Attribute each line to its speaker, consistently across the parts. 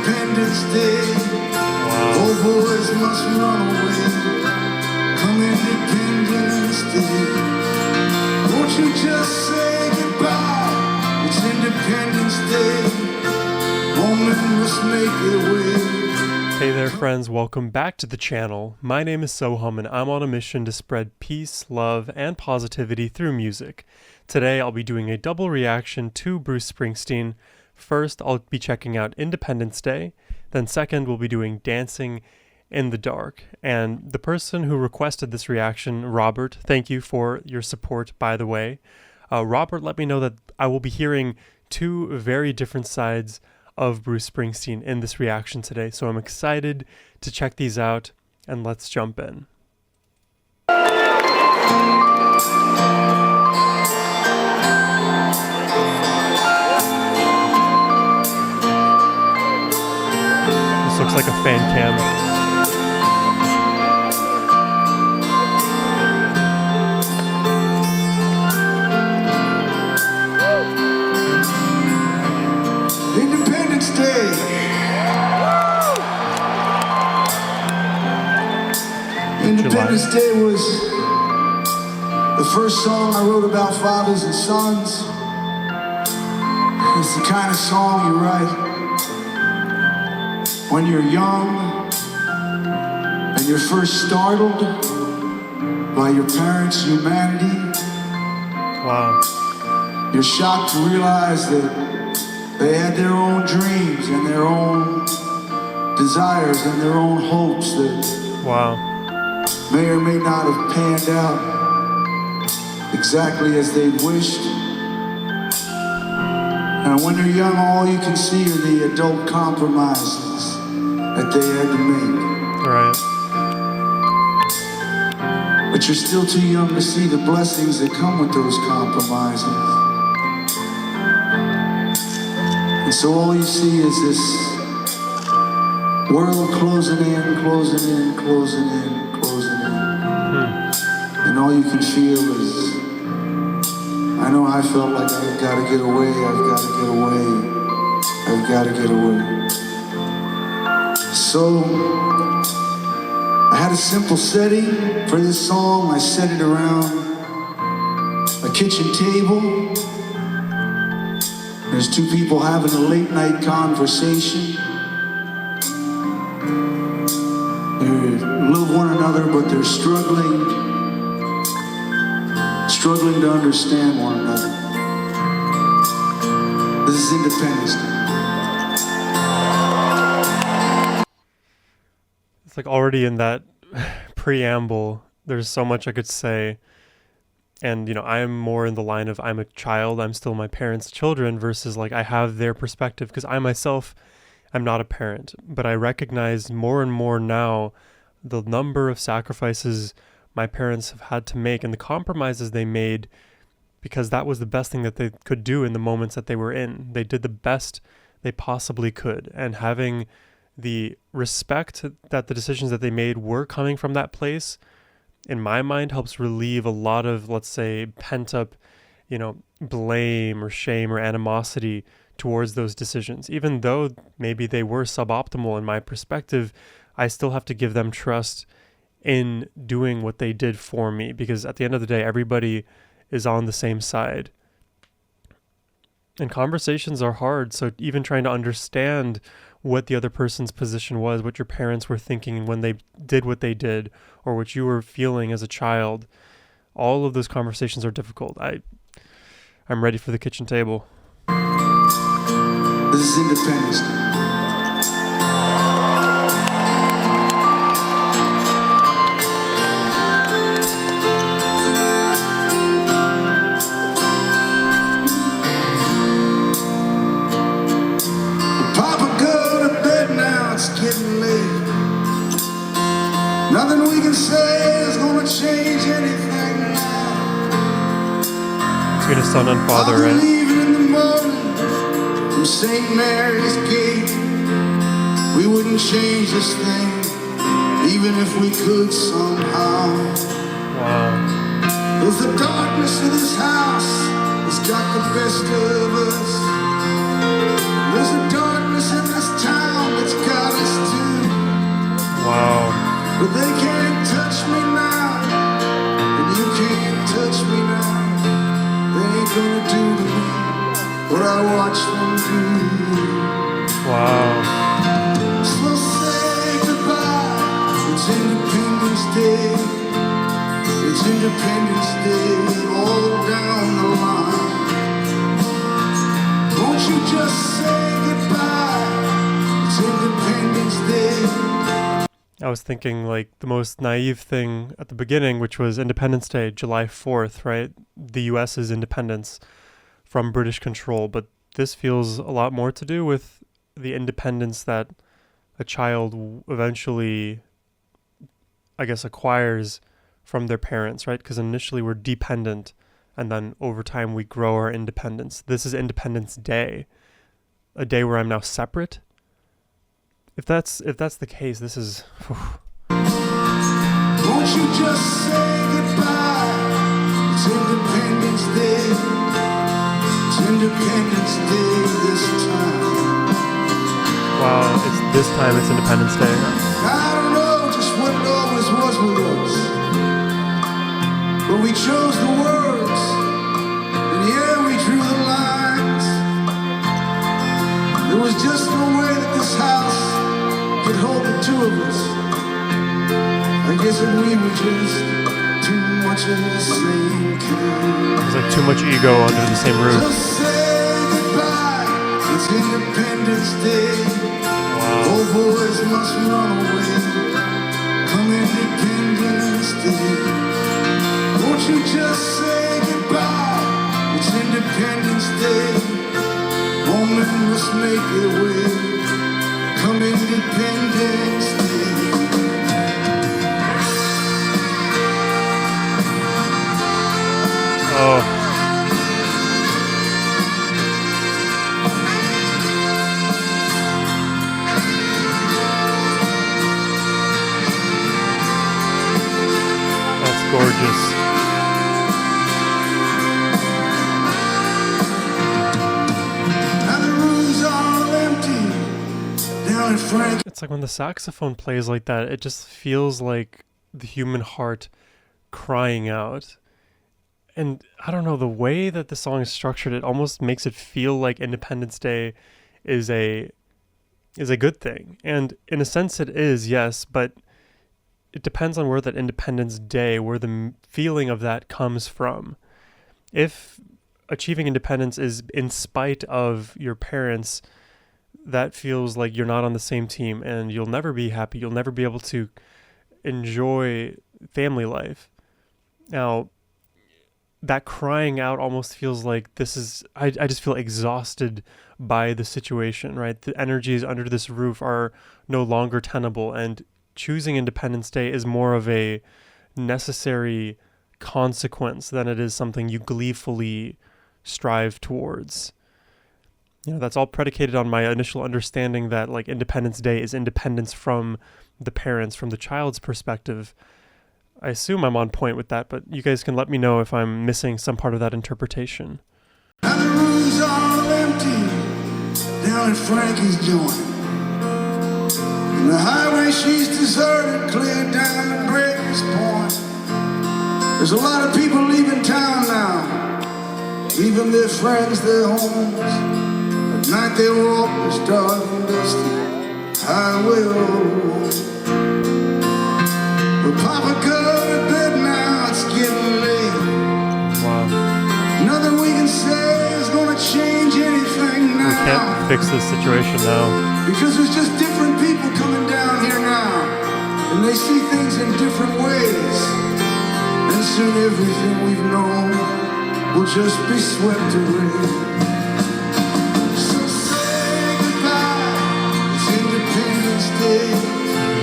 Speaker 1: Independence Day. Old boys must run away. Come Independence Day. Won't you just say goodbye? It's Independence Day. All men must make their way.
Speaker 2: Hey there friends, welcome back to the channel. My name is Sohum and I'm on a mission to spread peace, love, and positivity through music. Today I'll be doing a double reaction to Bruce Springsteen. First, I'll be checking out Independence Day. Then second, we'll be doing Dancing in the Dark. And the person who requested this reaction, Robert, thank you for your support, by the way. Robert let me know that I will be hearing two very different sides of Bruce Springsteen in this reaction today. So I'm excited to check these out, and let's jump in. This looks like a fan cam.
Speaker 1: Independence Day. Independence Day was the first song I wrote about fathers and sons. It's the kind of song you write when you're young and you're first startled by your parents' humanity.
Speaker 2: Wow.
Speaker 1: You're shocked to realize that they had their own dreams and their own desires and their own hopes that
Speaker 2: Wow.
Speaker 1: may or may not have panned out exactly as they'd wished. And when you're young, all you can see are the adult compromises that they had to make.
Speaker 2: Right.
Speaker 1: But you're still too young to see the blessings that come with those compromises. And so all you see is this world closing in, closing in, closing in, closing in. And all you can feel is, I know I felt like I've got to get away, I've got to get away, I've got to get away. So I had a simple setting for this song. I set it around a kitchen table. There's two people having a late night conversation. They love one another, but they're struggling to understand one another. This is Independence Day.
Speaker 2: It's like already in that preamble, there's so much I could say. And, you know, I'm more in the line of I'm a child, I'm still my parents' children versus like I have their perspective because I myself am not a parent. But I recognize more and more now the number of sacrifices my parents have had to make and the compromises they made because that was the best thing that they could do in the moments that they were in. They did the best they possibly could. And having the respect that the decisions that they made were coming from that place, in my mind, helps relieve a lot of, let's say, pent up, you know, blame or shame or animosity towards those decisions. Even though maybe they were suboptimal in my perspective, I still have to give them trust in doing what they did for me, because at the end of the day, everybody is on the same side. And conversations are hard, so even trying to understand what the other person's position was, what your parents were thinking when they did what they did, or what you were feeling as a child, all of those conversations are difficult. I'm ready for the kitchen table.
Speaker 1: This is Independence Day. Getting late. Nothing we can say is gonna change anything now.
Speaker 2: Between a son and father, right?
Speaker 1: I'll be leaving in the morning from St. Mary's Gate. We wouldn't change this thing, even if we could somehow.
Speaker 2: Wow.
Speaker 1: Cause the darkness of this house has got the best of us. There's a darkness in this town But they can't touch me now, and you can't touch me now. They ain't gonna do to me what I watch them do.
Speaker 2: Wow.
Speaker 1: So say goodbye. It's Independence Day. It's Independence Day all down the line. Won't you just say goodbye? It's Independence Day.
Speaker 2: I was thinking like the most naive thing at the beginning, which was Independence Day, July 4th, right? The US's independence from British control. But this feels a lot more to do with the independence that a child eventually, I guess, acquires from their parents, right? Because initially we're dependent, and then over time we grow our independence. This is Independence Day, a day where I'm now separate. If that's the case, this is.
Speaker 1: Won't you just say goodbye? It's Independence Day. It's Independence Day this time.
Speaker 2: Wow, it's this time. It's Independence Day.
Speaker 1: I don't know just what it always was with us, but we chose the words, and yeah, we drew the lines. There was just no way that this house could hold the two of us. I guess that we were just too much of the same kind.
Speaker 2: There's like too much ego under the same roof.
Speaker 1: Just say goodbye. It's Independence Day.
Speaker 2: Wow.
Speaker 1: Old boys must run away. Come Independence Day. Won't you just say goodbye? It's Independence Day. All men must make their way. Come Independence Day.
Speaker 2: Oh. That's gorgeous.
Speaker 1: Now the room's all empty down at Frank.
Speaker 2: It's like when the saxophone plays like that, it just feels like the human heart crying out. And I don't know, the way that the song is structured, it almost makes it feel like Independence Day is a good thing. And in a sense it is, yes, but it depends on where that Independence Day, where the feeling of that comes from. If achieving independence is in spite of your parents, that feels like you're not on the same team and you'll never be happy. You'll never be able to enjoy family life. Now, that crying out almost feels like this is, I just feel exhausted by the situation, right? The energies under this roof are no longer tenable, and choosing Independence Day is more of a necessary consequence than it is something you gleefully strive towards. You know, that's all predicated on my initial understanding that like Independence Day is independence from the parents, from the child's perspective. I assume I'm on point with that, but you guys can let me know if I'm missing some part of that interpretation.
Speaker 1: Now the room's all empty down at Frankie's joint. And the highway she's deserted, clear down to Breaker's Point. There's a lot of people leaving town now, leaving their friends, their homes. At night they walk this dark and dusty highway road. But Papa go to bed now, it's getting late.
Speaker 2: Wow.
Speaker 1: Nothing we can say is gonna change anything now.
Speaker 2: We can't fix this situation now.
Speaker 1: Because there's just different people coming down here now, and they see things in different ways. And soon everything we've known will just be swept away. So say goodbye, it's Independence Day.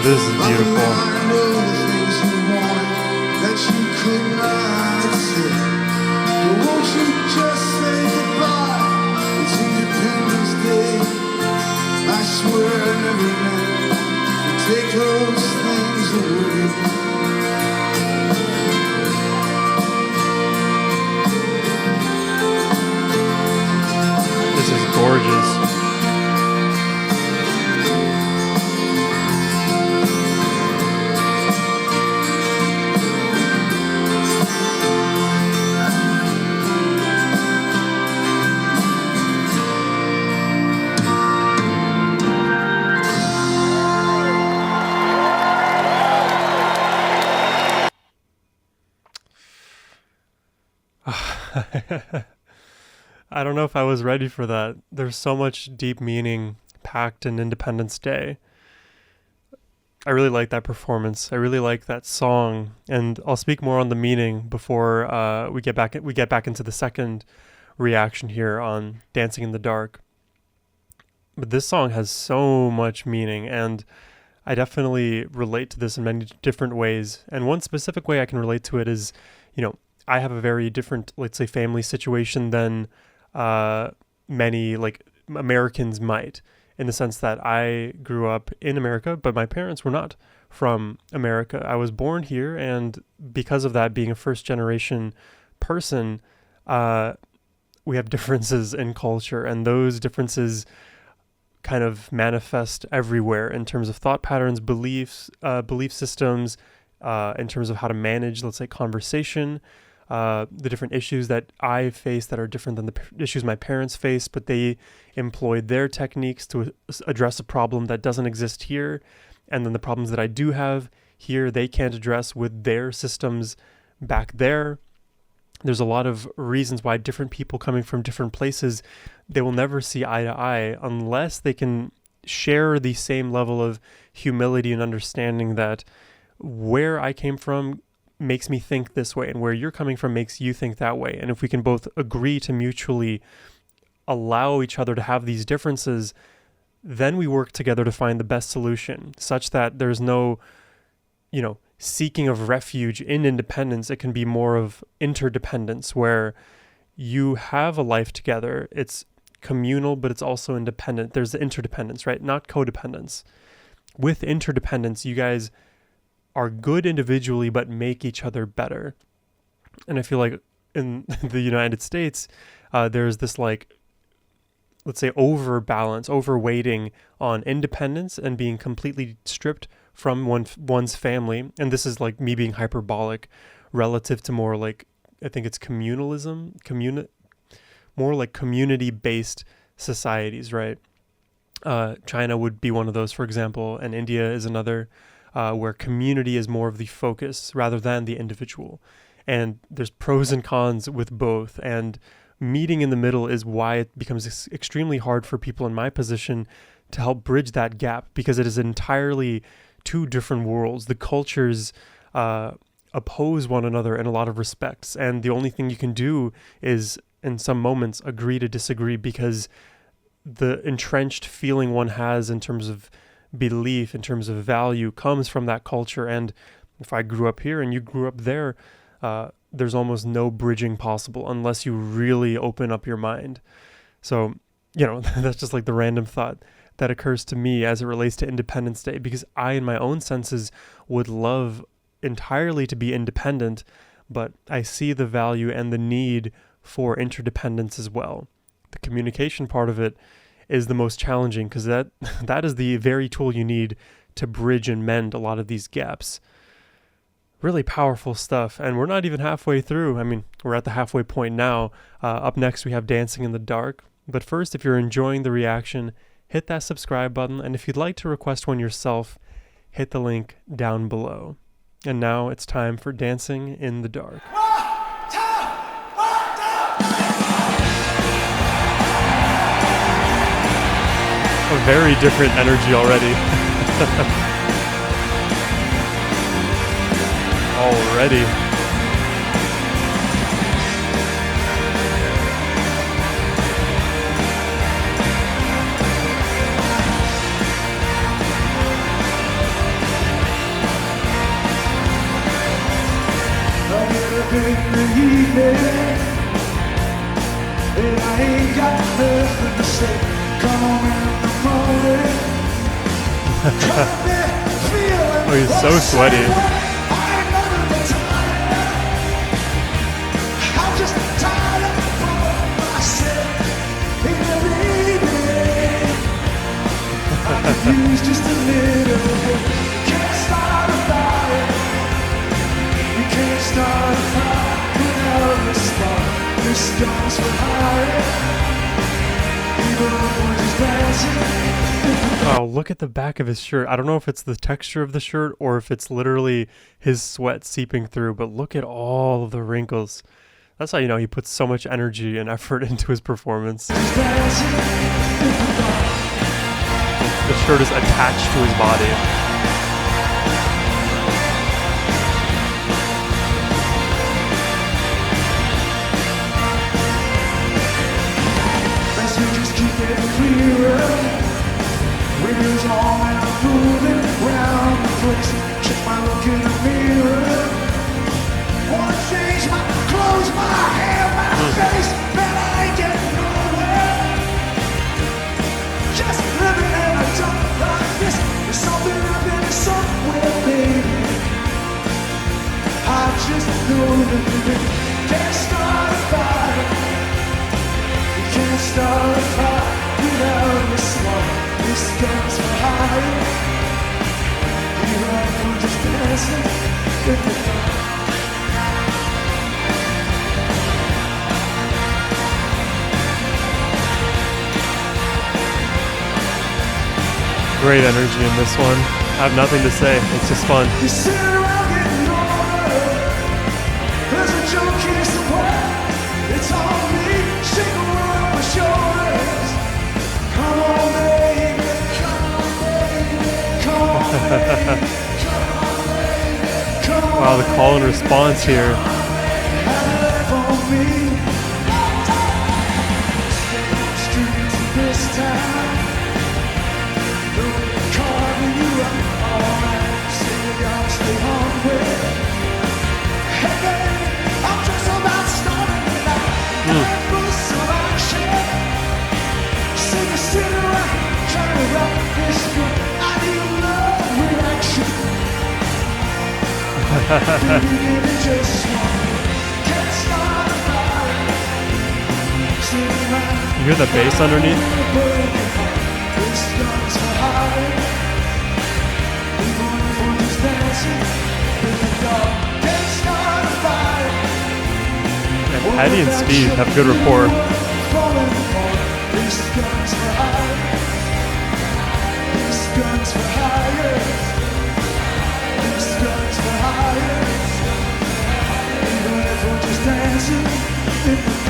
Speaker 2: This is beautiful.
Speaker 1: I know the things you wanted that you could not say. But won't you just say goodbye? It's Independence Day. I swear I never meant to take those things away.
Speaker 2: This is gorgeous. I don't know if I was ready for that. There's so much deep meaning packed in Independence Day. I really like that performance. I really like that song, and I'll speak more on the meaning before we get back into the second reaction here on Dancing in the Dark. But this song has so much meaning, and I definitely relate to this in many different ways. And one specific way I can relate to it is, I have a very different, let's say, family situation than many like Americans might, in the sense that I grew up in America, but my parents were not from America. I was born here, and because of that, being a first generation person, we have differences in culture, and those differences kind of manifest everywhere in terms of thought patterns, beliefs, belief systems, in terms of how to manage, let's say, conversation, the different issues that I face that are different than the issues my parents face, but they employed their techniques to address a problem that doesn't exist here. And then the problems that I do have here, they can't address with their systems back there. There's a lot of reasons why different people coming from different places, they will never see eye to eye unless they can share the same level of humility and understanding that where I came from makes me think this way, and where you're coming from makes you think that way. And if we can both agree to mutually allow each other to have these differences, then we work together to find the best solution, such that there's no, seeking of refuge in independence. It can be more of interdependence, where you have a life together. It's communal, but it's also independent. There's the interdependence, right? Not codependence. With interdependence, you guys are good individually, but make each other better. And I feel like in the United States, there's this, like, let's say, overweighting on independence and being completely stripped from one's family. And this is like me being hyperbolic relative to more like, I think it's communalism, more like community-based societies, right? China would be one of those, for example, and India is another, where community is more of the focus rather than the individual. And there's pros and cons with both, and meeting in the middle is why it becomes extremely hard for people in my position to help bridge that gap, because it is entirely two different worlds. The cultures oppose one another in a lot of respects, and the only thing you can do is, in some moments, agree to disagree, because the entrenched feeling one has in terms of belief, in terms of value, comes from that culture. And if I grew up here and you grew up there, there's almost no bridging possible unless you really open up your mind. So, that's just like the random thought that occurs to me as it relates to Independence Day, because I, in my own senses, would love entirely to be independent, but I see the value and the need for interdependence as well. The communication part of it is the most challenging, because that is the very tool you need to bridge and mend a lot of these gaps. Really powerful stuff, and we're not even halfway through. I mean, we're at the halfway point now. Up next, we have Dancing in the Dark. But first, if you're enjoying the reaction, hit that subscribe button, and if you'd like to request one yourself, hit the link down below. And now it's time for Dancing in the Dark. A very different energy already. Already.
Speaker 1: And I ain't got nothing to say. Come on in the morning.
Speaker 2: Oh, he's so sweaty.
Speaker 1: I'm just tired of myself in every day. I'm confused just a little bit. Can't start a fire. You can't start a fire without a spark. This goes for higher.
Speaker 2: Oh, look at the back of his shirt. I don't know if it's the texture of the shirt or if it's literally his sweat seeping through, but look at all of the wrinkles. That's how you know he puts so much energy and effort into his performance. The shirt is attached to his body.
Speaker 1: Windows on and I'm moving around the place. Check my look in the mirror. Wanna change my clothes, my hair, my face, but I ain't getting nowhere. Just living in a dump like this. There's something happening somewhere, baby. I just know that you can't start a fire. You can't start a fire without a smoke. This gun's for hire. You run for just dancing in the dark.
Speaker 2: Great energy in this one. I have nothing to say. It's just fun.
Speaker 1: You sit around getting older. There's a joke in support. It's on me. Shake around my shoulders. Come on, baby. Come on, baby. Come on, baby. Come on, baby. Come on.
Speaker 2: Wow, the call and response here.
Speaker 1: Have on me. Stay on the streets of this town. Carving you up all night. Say you gotta stay hungry. Hey baby, I'm just about starting tonight. Time for some action. Say you sit around trying to rock this good. I need a love reaction. Baby, just one. Can't start a fire. Sit around.
Speaker 2: You hear the bass underneath?
Speaker 1: This gun's for hire. We're going for this dancing in the dark. Can't start a fire.
Speaker 2: And Patty and Steve have good rapport.
Speaker 1: Falling apart. This gun's for hire. This gun's for hire. This gun's for hire. Even if we're just dancing in the dark.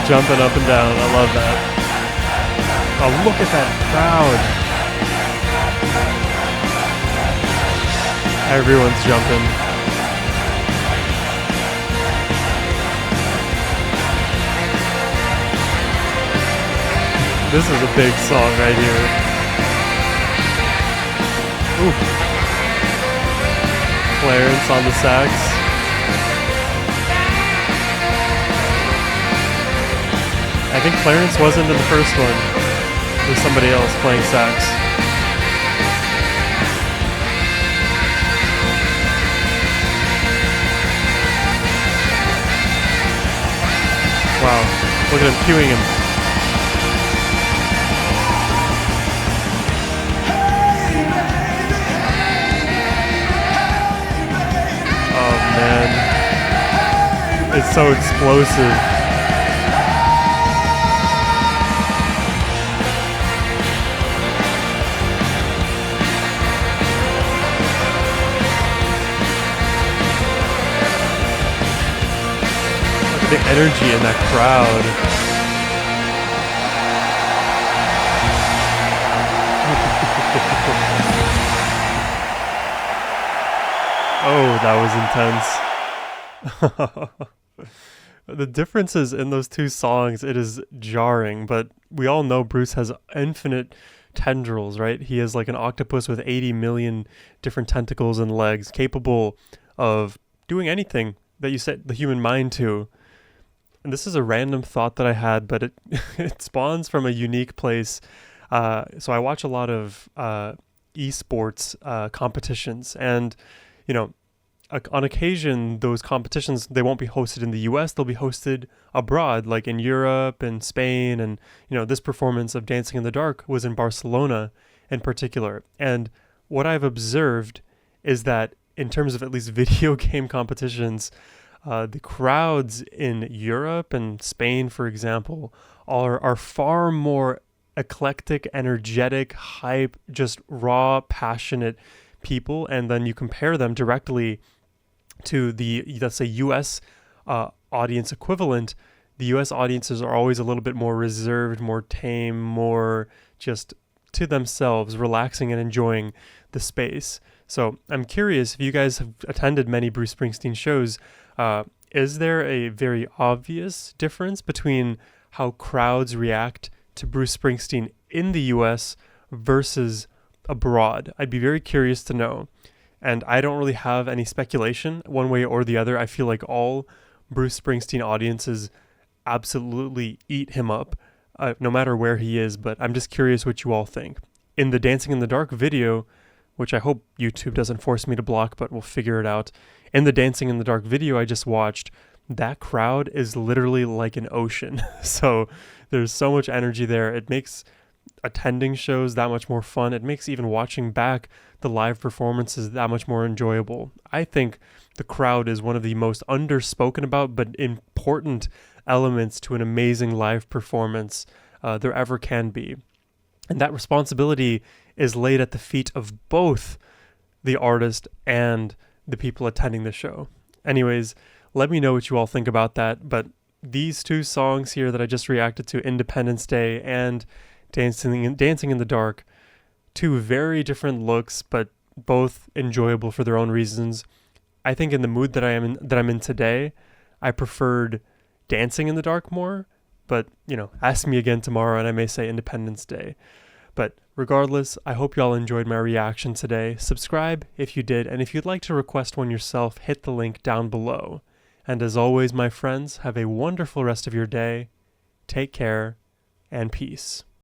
Speaker 2: Jumping up and down. I love that. Oh, look at that crowd. Everyone's jumping. This is a big song right here. Ooh. Clarence on the sax. I think Clarence wasn't in the first one. There's somebody else playing sax. Wow, look at him cueing him. Oh man, it's so explosive. The energy in that crowd. Oh, that was intense. The differences in those two songs, it is jarring, but we all know Bruce has infinite tendrils, right? He is like an octopus with 80 million different tentacles and legs, capable of doing anything that you set the human mind to. And this is a random thought that I had, but it it spawns from a unique place. So I watch a lot of esports competitions, and you know, on occasion those competitions, they won't be hosted in the US, they'll be hosted abroad, like in Europe and Spain. And you know, this performance of Dancing in the Dark was in Barcelona in particular. And what I've observed is that in terms of at least video game competitions, the crowds in Europe and Spain, for example, are far more eclectic, energetic, hype, just raw, passionate people, and then you compare them directly to the, let's say, US audience equivalent, the US audiences are always a little bit more reserved, more tame, more just to themselves, relaxing and enjoying the space. So I'm curious if you guys have attended many Bruce Springsteen shows, is there a very obvious difference between how crowds react to Bruce Springsteen in the US versus abroad? I'd be very curious to know. And I don't really have any speculation one way or the other. I feel like all Bruce Springsteen audiences absolutely eat him up, no matter where he is. But I'm just curious what you all think. In the Dancing in the Dark video, which I hope YouTube doesn't force me to block, but we'll figure it out. In the Dancing in the Dark video I just watched, that crowd is literally like an ocean. So there's so much energy there. It makes attending shows that much more fun. It makes even watching back the live performances that much more enjoyable. I think the crowd is one of the most underspoken about but important elements to an amazing live performance there ever can be. And that responsibility is laid at the feet of both the artist and the people attending the show. Anyways, let me know what you all think about that. But these two songs here that I just reacted to, Independence Day and Dancing in the Dark, two very different looks, but both enjoyable for their own reasons. I think in the mood that I'm in today, I preferred Dancing in the Dark more, but ask me again tomorrow and I may say Independence Day. But regardless, I hope you all enjoyed my reaction today. Subscribe if you did, and if you'd like to request one yourself, hit the link down below. And as always, my friends, have a wonderful rest of your day. Take care and peace.